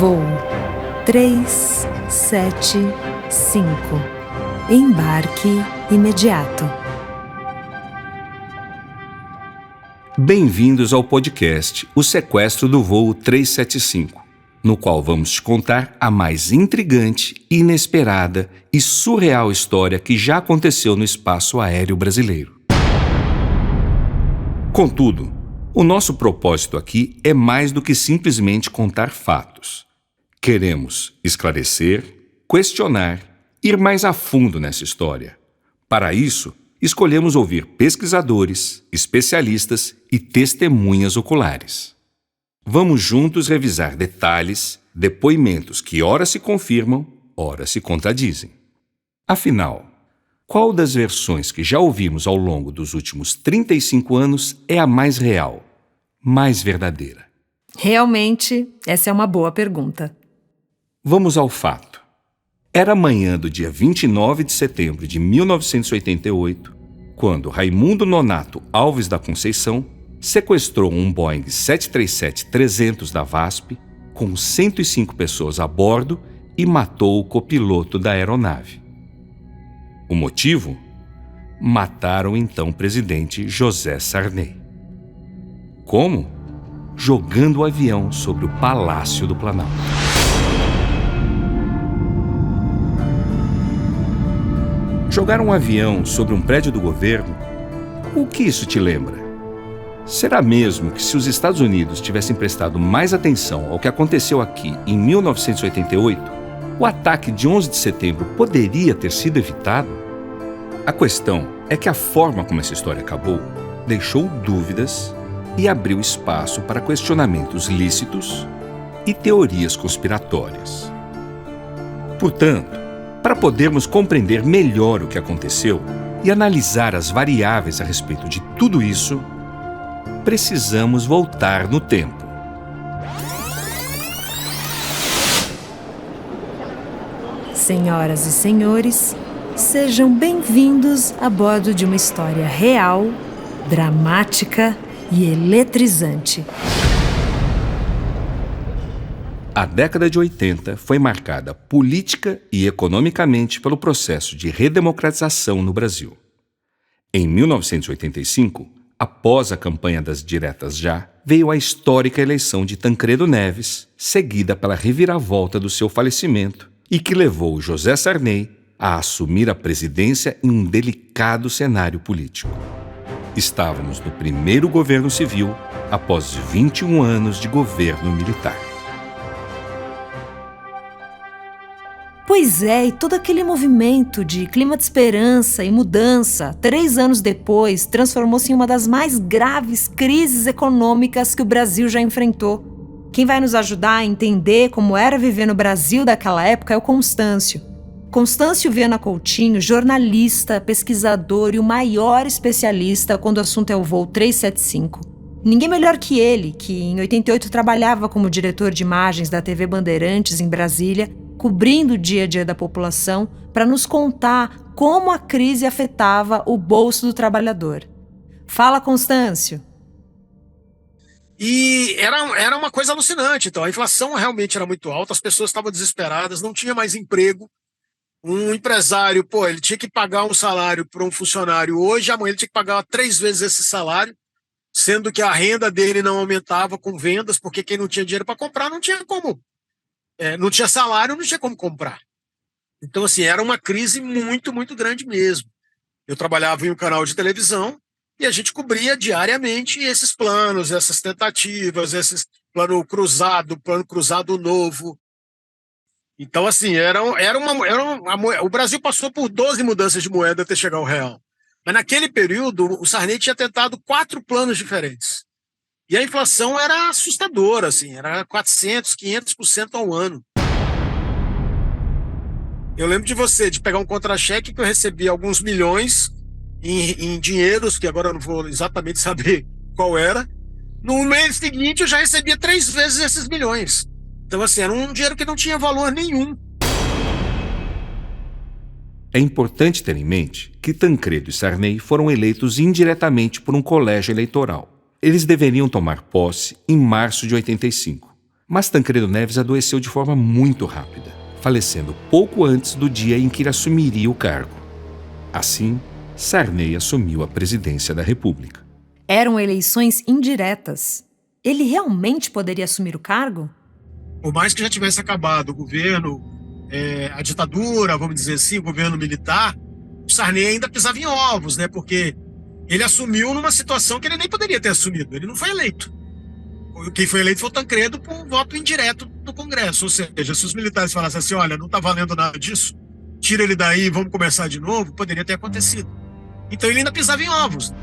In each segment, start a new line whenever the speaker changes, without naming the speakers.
Voo 375. Embarque imediato.
Bem-vindos ao podcast O Sequestro do Voo 375, no qual vamos te contar a mais intrigante, inesperada e surreal história que já aconteceu no espaço aéreo brasileiro. Contudo, o nosso propósito aqui é mais do que simplesmente contar fatos. Queremos esclarecer, questionar, ir mais a fundo nessa história. Para isso, escolhemos ouvir pesquisadores, especialistas e testemunhas oculares. Vamos juntos revisar detalhes, depoimentos que ora se confirmam, ora se contradizem. Afinal, qual das versões que já ouvimos ao longo dos últimos 35 anos é a mais real, mais verdadeira?
Realmente, essa é uma boa pergunta.
Vamos ao fato. Era manhã do dia 29 de setembro de 1988, quando Raimundo Nonato Alves da Conceição sequestrou um Boeing 737-300 da VASP com 105 pessoas a bordo e matou o copiloto da aeronave. O motivo? Mataram o então presidente José Sarney. Como? Jogando o avião sobre o Palácio do Planalto. Jogar um avião sobre um prédio do governo? O que isso te lembra? Será mesmo que se os Estados Unidos tivessem prestado mais atenção ao que aconteceu aqui em 1988, o ataque de 11 de setembro poderia ter sido evitado? A questão é que a forma como essa história acabou deixou dúvidas e abriu espaço para questionamentos lícitos e teorias conspiratórias. Portanto, para podermos compreender melhor o que aconteceu e analisar as variáveis a respeito de tudo isso, precisamos voltar no tempo.
Senhoras e senhores, sejam bem-vindos a bordo de uma história real, dramática e eletrizante.
A década de 80 foi marcada política e economicamente pelo processo de redemocratização no Brasil. Em 1985, após a campanha das diretas já, veio a histórica eleição de Tancredo Neves, seguida pela reviravolta do seu falecimento e que levou José Sarney a assumir a presidência em um delicado cenário político. Estávamos no primeiro governo civil após 21 anos de governo militar.
Pois é, e todo aquele movimento de clima de esperança e mudança, 3 anos depois, transformou-se em uma das mais graves crises econômicas que o Brasil já enfrentou. Quem vai nos ajudar a entender como era viver no Brasil daquela época é o Constâncio. Constâncio Viana Coutinho, jornalista, pesquisador e o maior especialista quando o assunto é o voo 375. Ninguém melhor que ele, que em 88 trabalhava como diretor de imagens da TV Bandeirantes em Brasília, cobrindo o dia a dia da população, para nos contar como a crise afetava o bolso do trabalhador. Fala, Constâncio.
E era uma coisa alucinante. Então, a inflação realmente era muito alta, as pessoas estavam desesperadas, não tinha mais emprego. Um empresário, ele tinha que pagar um salário para um funcionário hoje, amanhã ele tinha que pagar 3 vezes esse salário, sendo que a renda dele não aumentava com vendas, porque quem não tinha dinheiro para comprar não tinha como. Não tinha salário, não tinha como comprar. Então, assim, era uma crise muito, muito grande mesmo. Eu trabalhava em um canal de televisão e a gente cobria diariamente esses planos, essas tentativas, esses plano cruzado novo. Então, assim, o Brasil passou por 12 mudanças de moeda até chegar ao real. Mas naquele período, o Sarney tinha tentado 4 planos diferentes. E a inflação era assustadora, assim, era 400%, 500% ao ano. Eu lembro de pegar um contra-cheque que eu recebi alguns milhões em dinheiros, que agora eu não vou exatamente saber qual era. No mês seguinte, eu já recebia 3 vezes esses milhões. Então, assim, era um dinheiro que não tinha valor nenhum.
É importante ter em mente que Tancredo e Sarney foram eleitos indiretamente por um colégio eleitoral. Eles deveriam tomar posse em março de 85. Mas Tancredo Neves adoeceu de forma muito rápida, falecendo pouco antes do dia em que ele assumiria o cargo. Assim, Sarney assumiu a presidência da República.
Eram eleições indiretas. Ele realmente poderia assumir o cargo?
Por mais que já tivesse acabado o governo, a ditadura, vamos dizer assim, o governo militar, o Sarney ainda pisava em ovos, né? Porque ele assumiu numa situação que ele nem poderia ter assumido. Ele não foi eleito. Quem foi eleito foi o Tancredo por voto indireto do Congresso. Ou seja, se os militares falassem assim, olha, não está valendo nada disso, tira ele daí e vamos começar de novo, poderia ter acontecido. Então ele ainda pisava em ovos.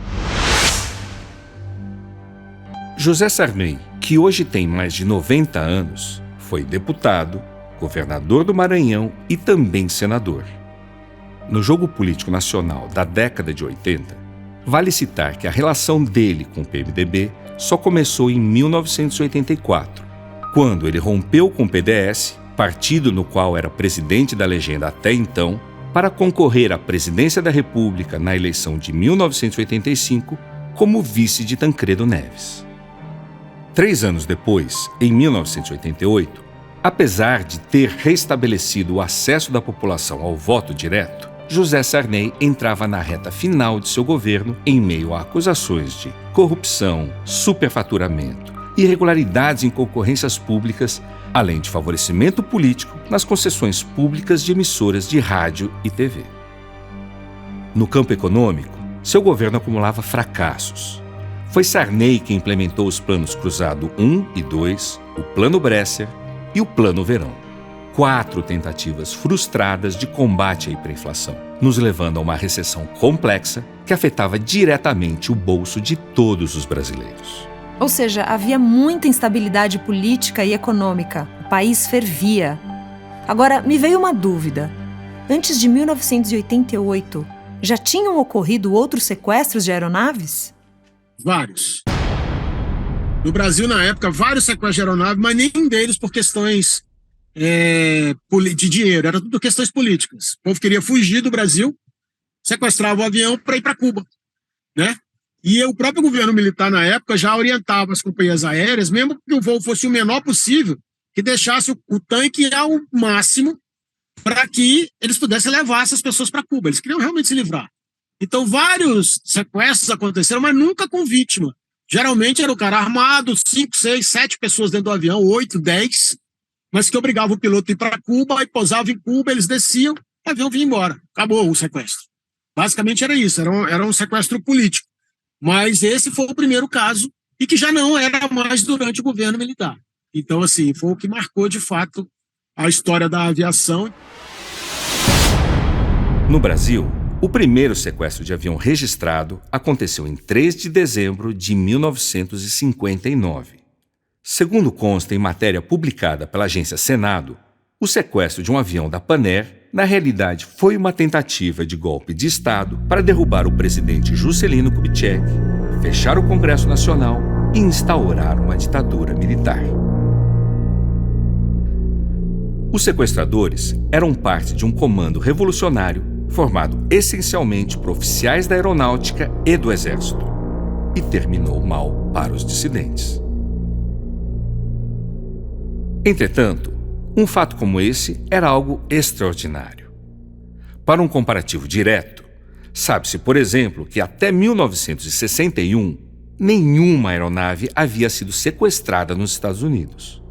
José Sarney, que hoje tem mais de 90 anos, foi deputado, governador do Maranhão e também senador. No jogo político nacional da década de 80, vale citar que a relação dele com o PMDB só começou em 1984, quando ele rompeu com o PDS, partido no qual era presidente da legenda até então, para concorrer à presidência da República na eleição de 1985 como vice de Tancredo Neves. 3 anos depois, em 1988, apesar de ter restabelecido o acesso da população ao voto direto, José Sarney entrava na reta final de seu governo em meio a acusações de corrupção, superfaturamento, irregularidades em concorrências públicas, além de favorecimento político nas concessões públicas de emissoras de rádio e TV. No campo econômico, seu governo acumulava fracassos. Foi Sarney quem implementou os planos Cruzado 1 e 2, o Plano Bresser e o Plano Verão. 4 tentativas frustradas de combate à hiperinflação, nos levando a uma recessão complexa que afetava diretamente o bolso de todos os brasileiros.
Ou seja, havia muita instabilidade política e econômica. O país fervia. Agora, me veio uma dúvida. Antes de 1988, já tinham ocorrido outros sequestros de aeronaves?
Vários. No Brasil, na época, vários sequestros de aeronave, mas nenhum deles por questões de dinheiro. Era tudo questões políticas. O povo queria fugir do Brasil, sequestrava o avião para ir para Cuba, né? E o próprio governo militar, na época, já orientava as companhias aéreas, mesmo que o voo fosse o menor possível, que deixasse o tanque ao máximo para que eles pudessem levar essas pessoas para Cuba. Eles queriam realmente se livrar. Então, vários sequestros aconteceram, mas nunca com vítima. Geralmente era o cara armado, 5, 6, 7 pessoas dentro do avião, 8, 10, mas que obrigava o piloto a ir para Cuba, e pousava em Cuba, eles desciam, o avião vinha embora. Acabou o sequestro. Basicamente era isso, era um sequestro político. Mas esse foi o primeiro caso, e que já não era mais durante o governo militar. Então, assim, foi o que marcou, de fato, a história da aviação.
No Brasil, o primeiro sequestro de avião registrado aconteceu em 3 de dezembro de 1959. Segundo consta em matéria publicada pela agência Senado, o sequestro de um avião da Panair, na realidade, foi uma tentativa de golpe de Estado para derrubar o presidente Juscelino Kubitschek, fechar o Congresso Nacional e instaurar uma ditadura militar. Os sequestradores eram parte de um comando revolucionário formado essencialmente por oficiais da aeronáutica e do exército, e terminou mal para os dissidentes. Entretanto, um fato como esse era algo extraordinário. Para um comparativo direto, sabe-se, por exemplo, que até 1961, nenhuma aeronave havia sido sequestrada nos Estados Unidos.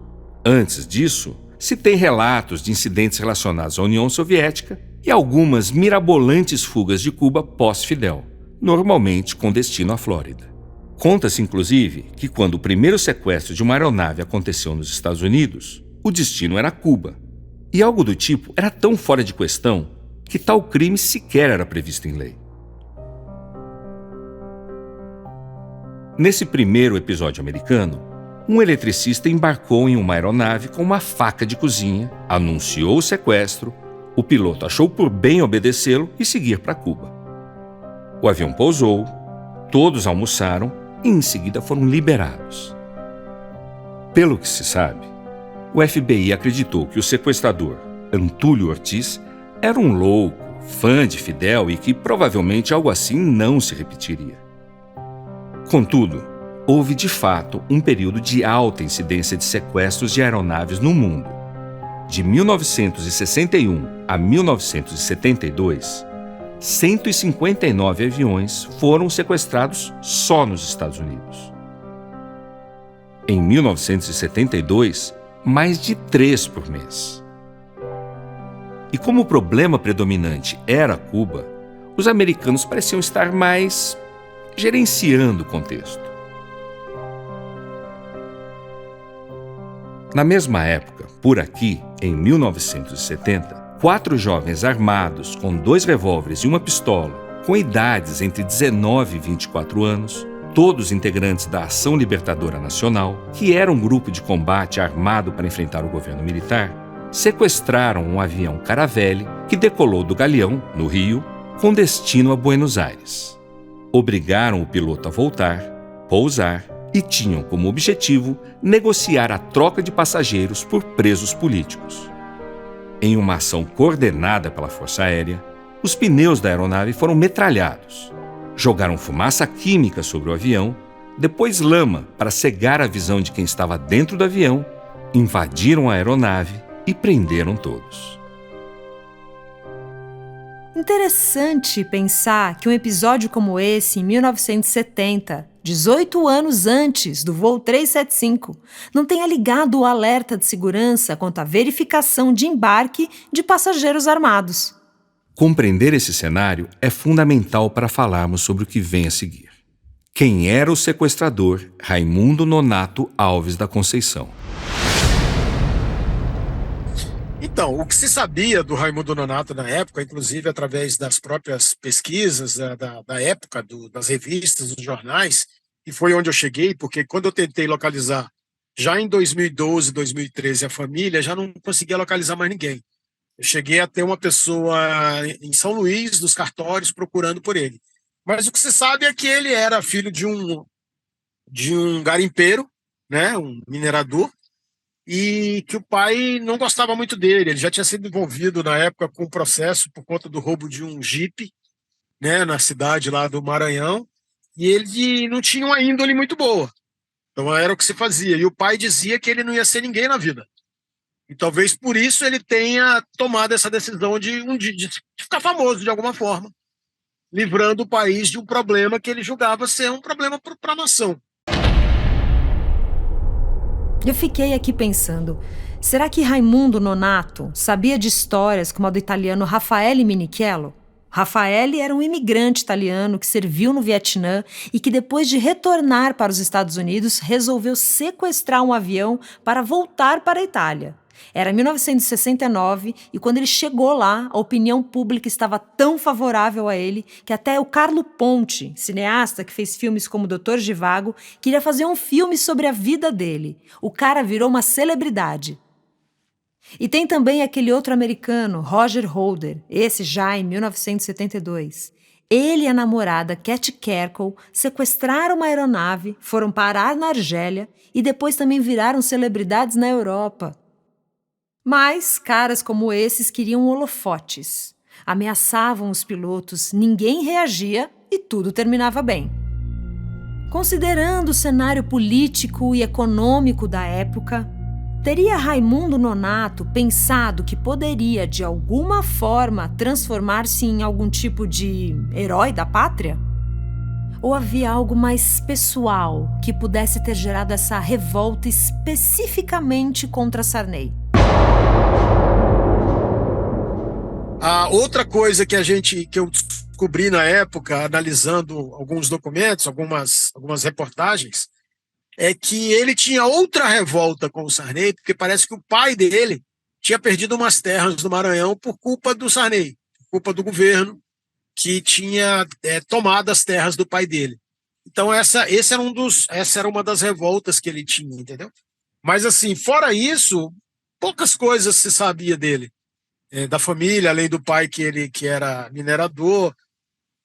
Antes disso, se tem relatos de incidentes relacionados à União Soviética e algumas mirabolantes fugas de Cuba pós-Fidel, normalmente com destino à Flórida. Conta-se, inclusive, que quando o primeiro sequestro de uma aeronave aconteceu nos Estados Unidos, o destino era Cuba. E algo do tipo era tão fora de questão que tal crime sequer era previsto em lei. Nesse primeiro episódio americano, um eletricista embarcou em uma aeronave com uma faca de cozinha, anunciou o sequestro, o piloto achou por bem obedecê-lo e seguir para Cuba. O avião pousou, todos almoçaram e em seguida foram liberados. Pelo que se sabe, o FBI acreditou que o sequestrador, Antúlio Ortiz, era um louco, fã de Fidel e que provavelmente algo assim não se repetiria. Contudo, houve de fato um período de alta incidência de sequestros de aeronaves no mundo. De 1961 a 1972, 159 aviões foram sequestrados só nos Estados Unidos. Em 1972, mais de 3 por mês. E como o problema predominante era Cuba, os americanos pareciam estar mais gerenciando o contexto. Na mesma época, por aqui, em 1970, 4 jovens armados com 2 revólveres e uma pistola, com idades entre 19 e 24 anos, todos integrantes da Ação Libertadora Nacional, que era um grupo de combate armado para enfrentar o governo militar, sequestraram um avião Caravelle que decolou do Galeão, no Rio, com destino a Buenos Aires. Obrigaram o piloto a voltar, pousar e tinham como objetivo negociar a troca de passageiros por presos políticos. Em uma ação coordenada pela Força Aérea, os pneus da aeronave foram metralhados. Jogaram fumaça química sobre o avião, depois lama para cegar a visão de quem estava dentro do avião, invadiram a aeronave e prenderam todos.
Interessante pensar que um episódio como esse, em 1970, 18 anos antes do voo 375, não tenha ligado o alerta de segurança quanto à verificação de embarque de passageiros armados.
Compreender esse cenário é fundamental para falarmos sobre o que vem a seguir. Quem era o sequestrador Raimundo Nonato Alves da Conceição?
Então, o que se sabia do Raimundo Nonato na época, inclusive através das próprias pesquisas da época, das revistas, dos jornais, e foi onde eu cheguei, porque quando eu tentei localizar, já em 2012, 2013, a família, já não conseguia localizar mais ninguém. Eu cheguei a ter uma pessoa em São Luís, nos cartórios, procurando por ele. Mas o que se sabe é que ele era filho de um garimpeiro, né, um minerador, e que o pai não gostava muito dele. Ele já tinha sido envolvido na época com um processo por conta do roubo de um jipe, né, na cidade lá do Maranhão, e ele não tinha uma índole muito boa. Então era o que se fazia. E o pai dizia que ele não ia ser ninguém na vida. E talvez por isso ele tenha tomado essa decisão de ficar famoso de alguma forma, livrando o país de um problema que ele julgava ser um problema para a nação.
Eu fiquei aqui pensando, será que Raimundo Nonato sabia de histórias como a do italiano Raffaele Minichello? Raffaele era um imigrante italiano que serviu no Vietnã e que depois de retornar para os Estados Unidos resolveu sequestrar um avião para voltar para a Itália. Era 1969 e quando ele chegou lá, a opinião pública estava tão favorável a ele que até o Carlo Ponti, cineasta que fez filmes como Doutor Zhivago, queria fazer um filme sobre a vida dele. O cara virou uma celebridade. E tem também aquele outro americano, Roger Holder, esse já em 1972. Ele e a namorada Cat Kerkle sequestraram uma aeronave, foram parar na Argélia e depois também viraram celebridades na Europa. Mas caras como esses queriam holofotes. Ameaçavam os pilotos, ninguém reagia e tudo terminava bem. Considerando o cenário político e econômico da época, teria Raimundo Nonato pensado que poderia, de alguma forma, transformar-se em algum tipo de herói da pátria? Ou havia algo mais pessoal que pudesse ter gerado essa revolta especificamente contra Sarney?
A outra coisa que eu descobri na época, analisando alguns documentos, algumas reportagens, é que ele tinha outra revolta com o Sarney, porque parece que o pai dele tinha perdido umas terras do Maranhão por culpa do Sarney, por culpa do governo que tinha tomado as terras do pai dele. Então essa era uma das revoltas que ele tinha, entendeu? Mas assim, fora isso, poucas coisas se sabia dele. Da família, além do pai que era minerador,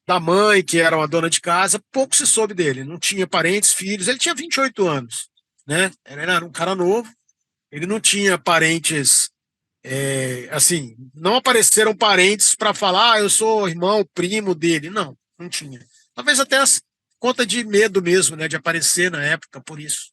da mãe, que era uma dona de casa, pouco se soube dele. Não tinha parentes, filhos. Ele tinha 28 anos, né? Ele era um cara novo. Ele não tinha parentes, assim, não apareceram parentes para falar, eu sou irmão, primo dele. Não, não tinha. Talvez até conta de medo mesmo, né, de aparecer na época, por isso.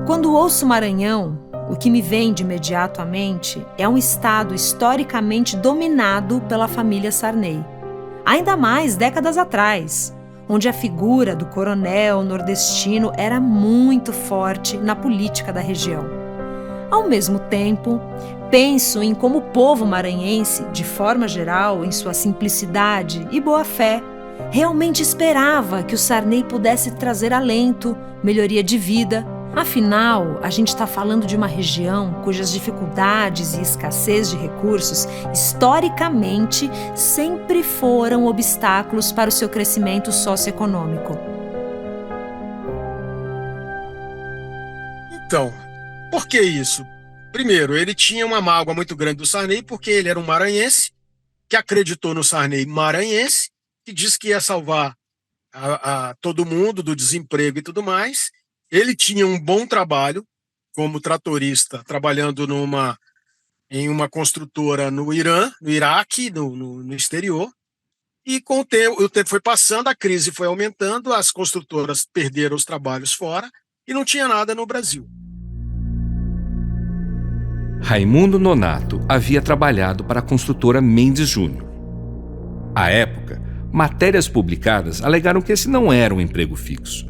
Quando ouço Maranhão, o que me vem de imediato à mente é um estado historicamente dominado pela família Sarney. Ainda mais décadas atrás, onde a figura do coronel nordestino era muito forte na política da região. Ao mesmo tempo, penso em como o povo maranhense, de forma geral, em sua simplicidade e boa-fé, realmente esperava que o Sarney pudesse trazer alento, melhoria de vida. Afinal, a gente está falando de uma região cujas dificuldades e escassez de recursos, historicamente, sempre foram obstáculos para o seu crescimento socioeconômico.
Então, por que isso? Primeiro, ele tinha uma mágoa muito grande do Sarney, porque ele era um maranhense, que acreditou no Sarney maranhense, que disse que ia salvar a todo mundo do desemprego e tudo mais. Ele tinha um bom trabalho como tratorista, trabalhando em uma construtora no Irã, no Iraque, no exterior. E com o tempo foi passando, a crise foi aumentando, as construtoras perderam os trabalhos fora e não tinha nada no Brasil.
Raimundo Nonato havia trabalhado para a construtora Mendes Júnior. À época, matérias publicadas alegaram que esse não era um emprego fixo.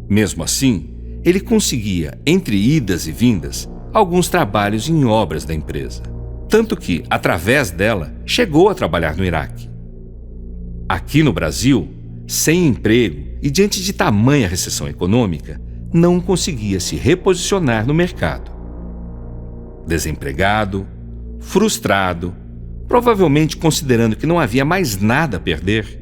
Mesmo assim, ele conseguia, entre idas e vindas, alguns trabalhos em obras da empresa. Tanto que, através dela, chegou a trabalhar no Iraque. Aqui no Brasil, sem emprego e diante de tamanha recessão econômica, não conseguia se reposicionar no mercado. Desempregado, frustrado, provavelmente considerando que não havia mais nada a perder,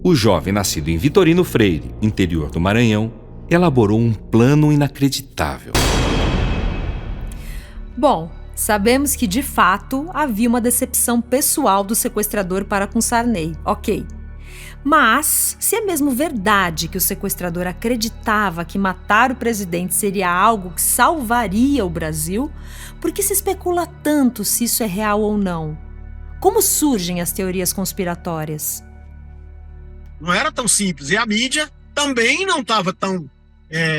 o jovem nascido em Vitorino Freire, interior do Maranhão, elaborou um plano inacreditável.
Bom, sabemos que de fato havia uma decepção pessoal do sequestrador para com Sarney, ok. Mas, se é mesmo verdade que o sequestrador acreditava que matar o presidente seria algo que salvaria o Brasil, por que se especula tanto se isso é real ou não? Como surgem as teorias conspiratórias?
Não era tão simples. E a mídia também não estava tão...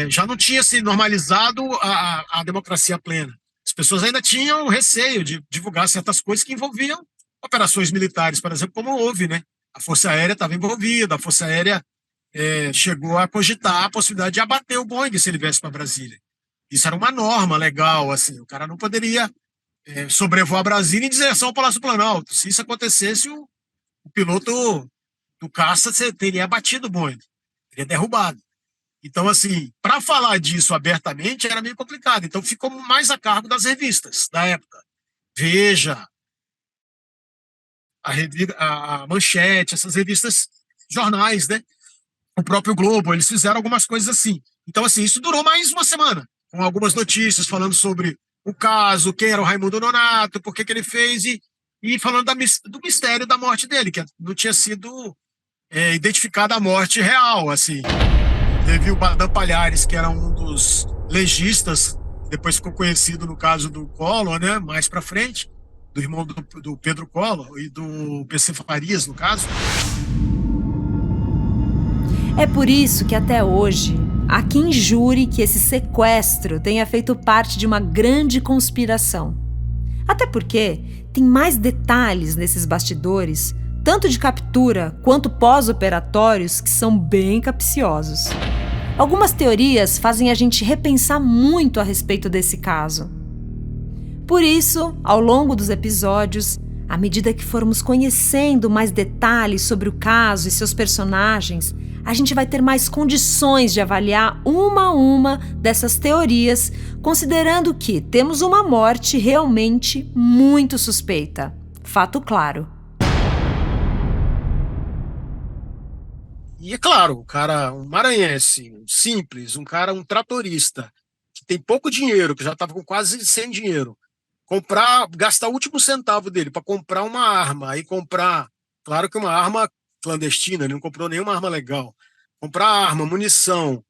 já não tinha se normalizado a democracia plena. As pessoas ainda tinham receio de divulgar certas coisas que envolviam operações militares, por exemplo, como houve, né? A Força Aérea estava envolvida, a Força Aérea chegou a cogitar a possibilidade de abater o Boeing se ele viesse para Brasília. Isso era uma norma legal, assim, o cara não poderia sobrevoar Brasília em direção ao Palácio do Planalto. Se isso acontecesse, o piloto do caça teria abatido o Boeing, teria derrubado. Então, assim, para falar disso abertamente era meio complicado. Então, ficou mais a cargo das revistas da época. Veja, a Manchete, essas revistas, jornais, né? O próprio Globo, eles fizeram algumas coisas assim. Então, assim, isso durou mais uma semana, com algumas notícias falando sobre o caso, quem era o Raimundo Nonato, por que ele fez, e falando do mistério da morte dele, que não tinha sido identificada a morte real, assim. Teve o Badam Palhares, que era um dos legistas, depois ficou conhecido no caso do Collor, né, mais para frente, do irmão do Pedro Collor e do PC Farias, no caso.
É por isso que até hoje há quem jure que esse sequestro tenha feito parte de uma grande conspiração. Até porque tem mais detalhes nesses bastidores, tanto de captura quanto pós-operatórios, que são bem capciosos. Algumas teorias fazem a gente repensar muito a respeito desse caso. Por isso, ao longo dos episódios, à medida que formos conhecendo mais detalhes sobre o caso e seus personagens, a gente vai ter mais condições de avaliar uma a uma dessas teorias, considerando que temos uma morte realmente muito suspeita. Fato claro.
E é claro, o cara, um maranhense, um simples, um tratorista, que tem pouco dinheiro, que já estava com quase sem dinheiro, gastar o último centavo dele para comprar uma arma, aí comprar, claro que uma arma clandestina, ele não comprou nenhuma arma legal, comprar arma, munição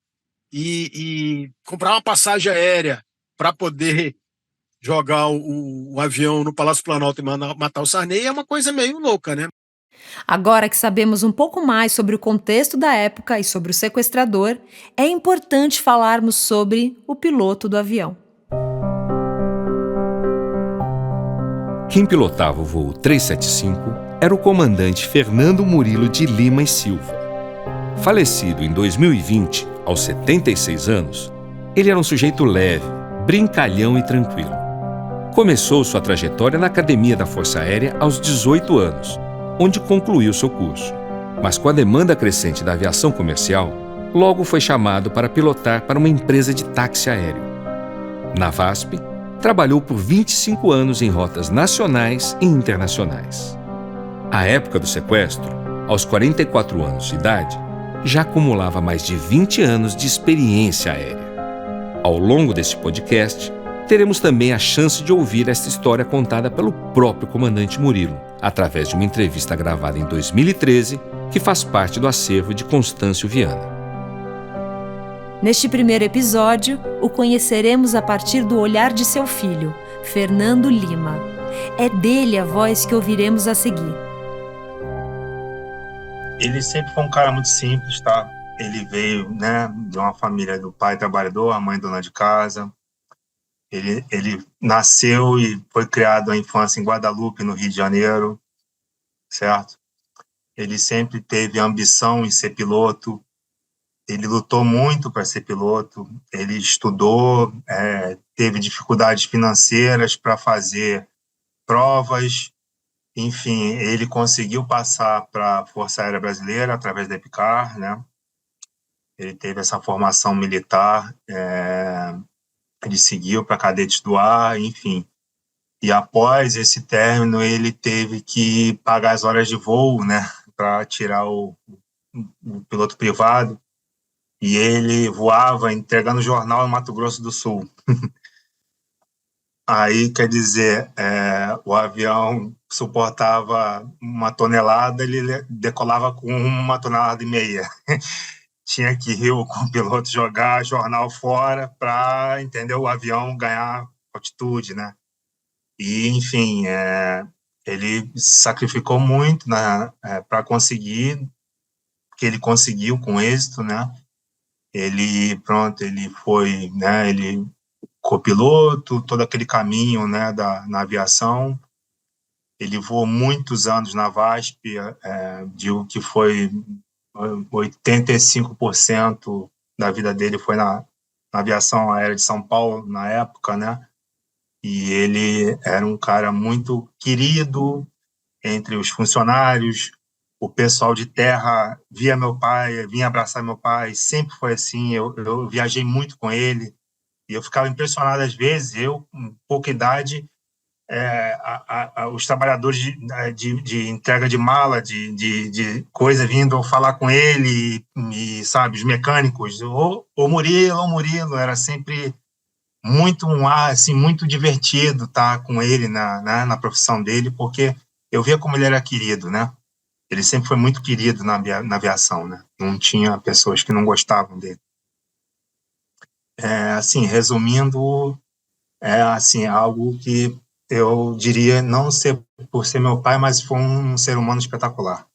e comprar uma passagem aérea para poder jogar o avião no Palácio Planalto e matar o Sarney é uma coisa meio louca, né?
Agora que sabemos um pouco mais sobre o contexto da época e sobre o sequestrador, é importante falarmos sobre o piloto do avião.
Quem pilotava o voo 375 era o comandante Fernando Murilo de Lima e Silva. Falecido em 2020, aos 76 anos, ele era um sujeito leve, brincalhão e tranquilo. Começou sua trajetória na Academia da Força Aérea aos 18 anos, onde concluiu seu curso. Mas com a demanda crescente da aviação comercial, logo foi chamado para pilotar para uma empresa de táxi aéreo. Na VASP, trabalhou por 25 anos em rotas nacionais e internacionais. À época do sequestro, aos 44 anos de idade, já acumulava mais de 20 anos de experiência aérea. Ao longo deste podcast, teremos também a chance de ouvir esta história contada pelo próprio comandante Murilo, através de uma entrevista gravada em 2013, que faz parte do acervo de Constâncio Viana.
Neste primeiro episódio, o conheceremos a partir do olhar de seu filho, Fernando Lima. É dele a voz que ouviremos a seguir.
Ele sempre foi um cara muito simples, tá? Ele veio, de uma família do pai trabalhador, a mãe dona de casa. Ele nasceu e foi criado a infância em Guadalupe, no Rio de Janeiro, certo? Ele sempre teve a ambição em ser piloto. Ele lutou muito para ser piloto. Ele estudou, teve dificuldades financeiras para fazer provas. Enfim, ele conseguiu passar para a Força Aérea Brasileira através da EPICAR, né? Ele teve essa formação militar, ele seguiu para cadetes do ar, enfim. E após esse término, ele teve que pagar as horas de voo, né, para tirar o piloto privado. E ele voava entregando jornal em Mato Grosso do Sul. Aí, quer dizer, o avião suportava 1 tonelada, ele decolava com 1,5 toneladas. Tinha que ir com o piloto jogar jornal fora para, o avião ganhar altitude, né? E, enfim, ele sacrificou muito, né, para conseguir, que ele conseguiu com êxito, né? Ele foi, né, ele copiloto, todo aquele caminho, né, na aviação. Ele voou muitos anos na VASP, digo que foi 85% da vida dele foi na aviação aérea de São Paulo, na época, né? E ele era um cara muito querido entre os funcionários. O pessoal de terra via meu pai, vinha abraçar meu pai, sempre foi assim. Eu viajei muito com ele e eu ficava impressionado às vezes. Eu, com pouca idade, os trabalhadores de entrega de mala, de coisa, vindo falar com ele, e sabe, os mecânicos, o Murilo, era sempre muito um ar assim, muito divertido estar com ele na profissão dele, porque eu via como ele era querido, né? Ele sempre foi muito querido na aviação, né? Não tinha pessoas que não gostavam dele. Assim, resumindo, assim, algo que eu diria não ser por ser meu pai, mas foi um ser humano espetacular.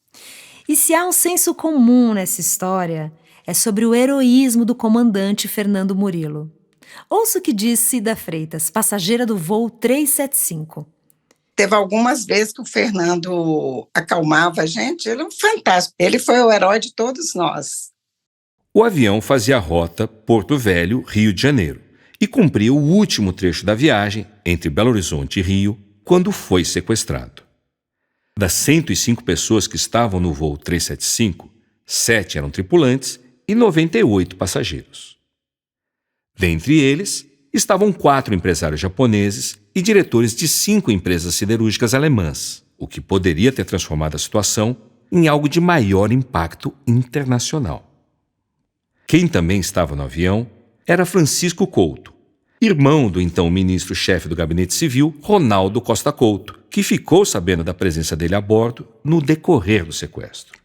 E se há um senso comum nessa história, é sobre o heroísmo do comandante Fernando Murilo. Ouça o que diz Cida Freitas, passageira do voo 375.
Teve algumas vezes que o Fernando acalmava a gente, ele é um fantástico. Ele foi o herói de todos nós.
O avião fazia a rota Porto Velho, Rio de Janeiro, e cumpria o último trecho da viagem entre Belo Horizonte e Rio, quando foi sequestrado. Das 105 pessoas que estavam no voo 375, 7 eram tripulantes e 98 passageiros. Dentre eles, estavam 4 empresários japoneses e diretores de 5 empresas siderúrgicas alemãs, o que poderia ter transformado a situação em algo de maior impacto internacional. Quem também estava no avião era Francisco Couto, irmão do então ministro-chefe do Gabinete Civil, Ronaldo Costa Couto, que ficou sabendo da presença dele a bordo no decorrer do sequestro.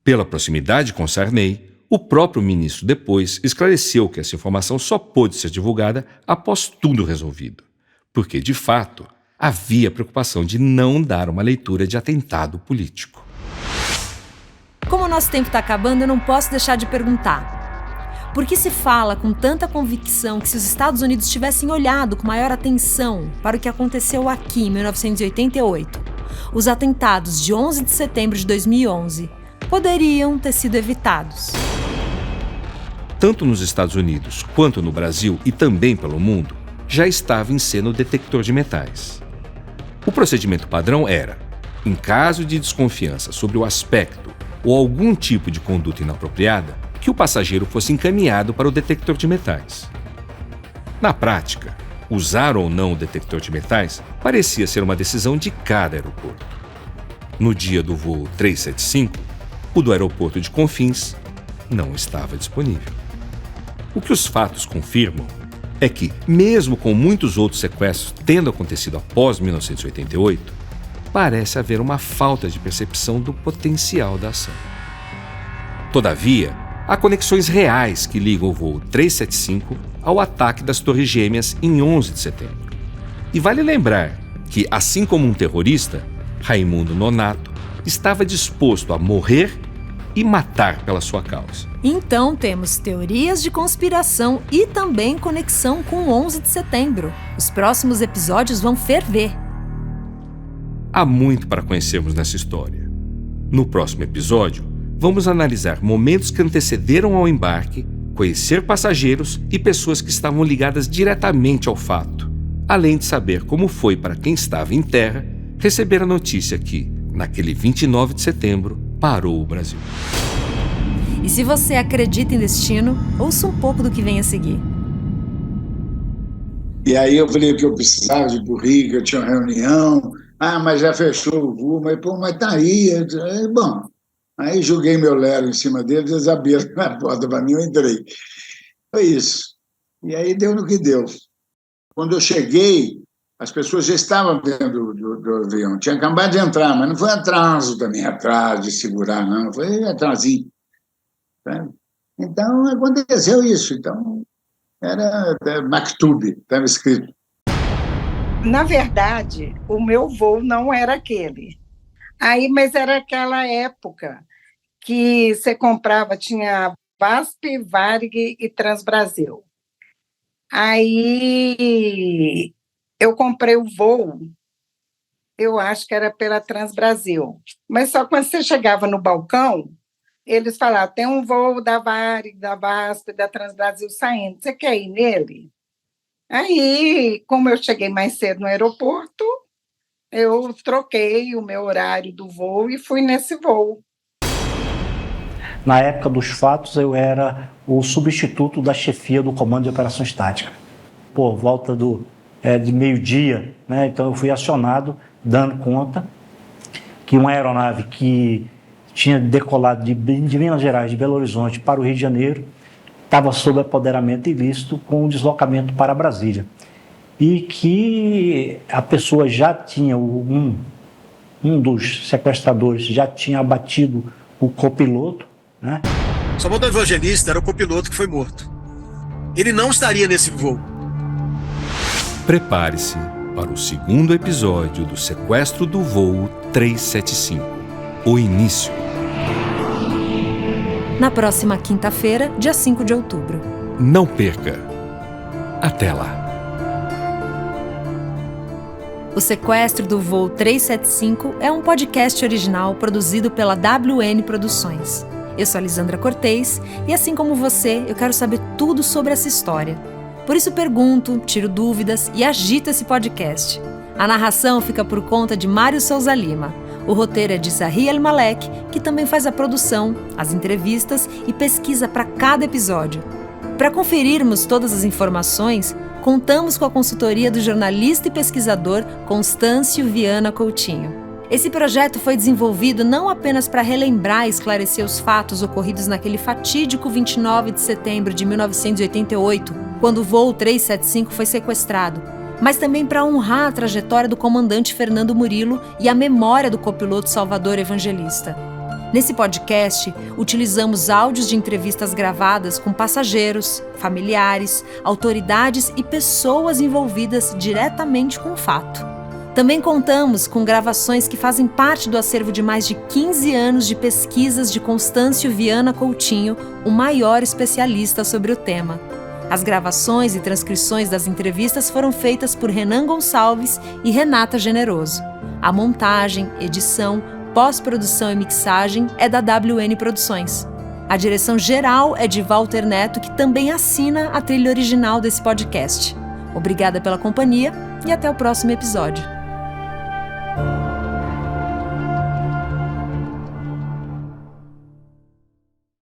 Pela proximidade com Sarney, o próprio ministro depois esclareceu que essa informação só pôde ser divulgada após tudo resolvido, porque, de fato, havia preocupação de não dar uma leitura de atentado político.
Como o nosso tempo está acabando, eu não posso deixar de perguntar. Por que se fala com tanta convicção que se os Estados Unidos tivessem olhado com maior atenção para o que aconteceu aqui em 1988, os atentados de 11 de setembro de 2011 poderiam ter sido evitados?
Tanto nos Estados Unidos quanto no Brasil e também pelo mundo, já estava em cena o detector de metais. O procedimento padrão era, em caso de desconfiança sobre o aspecto ou algum tipo de conduta inapropriada, que o passageiro fosse encaminhado para o detector de metais. Na prática, usar ou não o detector de metais parecia ser uma decisão de cada aeroporto. No dia do voo 375, o do aeroporto de Confins não estava disponível. O que os fatos confirmam é que, mesmo com muitos outros sequestros tendo acontecido após 1988, parece haver uma falta de percepção do potencial da ação. Todavia, há conexões reais que ligam o voo 375 ao ataque das Torres Gêmeas em 11 de setembro. E vale lembrar que, assim como um terrorista, Raimundo Nonato estava disposto a morrer e matar pela sua causa.
Então temos teorias de conspiração e também conexão com o 11 de setembro. Os próximos episódios vão ferver.
Há muito para conhecermos nessa história. No próximo episódio, vamos analisar momentos que antecederam ao embarque, conhecer passageiros e pessoas que estavam ligadas diretamente ao fato, além de saber como foi para quem estava em terra receber a notícia que, naquele 29 de setembro, parou o Brasil.
E se você acredita em destino, ouça um pouco do que vem a seguir.
E aí eu falei que eu precisava de ir pro Rio, que eu tinha uma reunião. Mas já fechou o voo. Mas tá aí. Bom, aí joguei meu lero em cima deles, eles abriram a porta para mim, eu entrei. Foi isso. E aí deu no que deu. Quando eu cheguei, as pessoas já estavam dentro do avião. Tinha acabado de entrar, mas não foi atraso também, atrás de segurar, não. Foi atrasinho. Então, aconteceu isso. Então, era Maktub, estava escrito.
Na verdade, o meu voo não era aquele. Mas era aquela época que você comprava, tinha VASP, Varig e Transbrasil. Aí eu comprei o voo, eu acho que era pela Transbrasil. Mas só quando você chegava no balcão, eles falavam, tem um voo da Varig, da VASP, da Transbrasil saindo, você quer ir nele? Aí, como eu cheguei mais cedo no aeroporto, eu troquei o meu horário do voo e fui nesse voo.
Na época dos fatos, eu era o substituto da chefia do Comando de Operações Táticas. Por volta de meio-dia, né? Então eu fui acionado, dando conta que uma aeronave que tinha decolado de Minas Gerais, de Belo Horizonte, para o Rio de Janeiro, estava sob apoderamento ilícito com o deslocamento para Brasília. E que a pessoa já tinha, um dos sequestradores já tinha abatido o copiloto, né?
Só o evangelista era o copiloto que foi morto. Ele não estaria nesse voo.
Prepare-se para o segundo episódio do sequestro do voo 375, o início.
Na próxima quinta-feira, dia 5 de outubro.
Não perca. Até lá.
O Sequestro do Voo 375 é um podcast original produzido pela WN Produções. Eu sou a Lisandra Cortez e, assim como você, eu quero saber tudo sobre essa história. Por isso pergunto, tiro dúvidas e agito esse podcast. A narração fica por conta de Mário Souza Lima. O roteiro é de Zahi El-Malek, que também faz a produção, as entrevistas e pesquisa para cada episódio. Para conferirmos todas as informações, contamos com a consultoria do jornalista e pesquisador Constâncio Viana Coutinho. Esse projeto foi desenvolvido não apenas para relembrar e esclarecer os fatos ocorridos naquele fatídico 29 de setembro de 1988, quando o voo 375 foi sequestrado, mas também para honrar a trajetória do comandante Fernando Murilo e a memória do copiloto Salvador Evangelista. Nesse podcast, utilizamos áudios de entrevistas gravadas com passageiros, familiares, autoridades e pessoas envolvidas diretamente com o fato. Também contamos com gravações que fazem parte do acervo de mais de 15 anos de pesquisas de Constâncio Viana Coutinho, o maior especialista sobre o tema. As gravações e transcrições das entrevistas foram feitas por Renan Gonçalves e Renata Generoso. A montagem, edição, pós-produção e mixagem é da WN Produções. A direção geral é de Walter Neto, que também assina a trilha original desse podcast. Obrigada pela companhia e até o próximo episódio.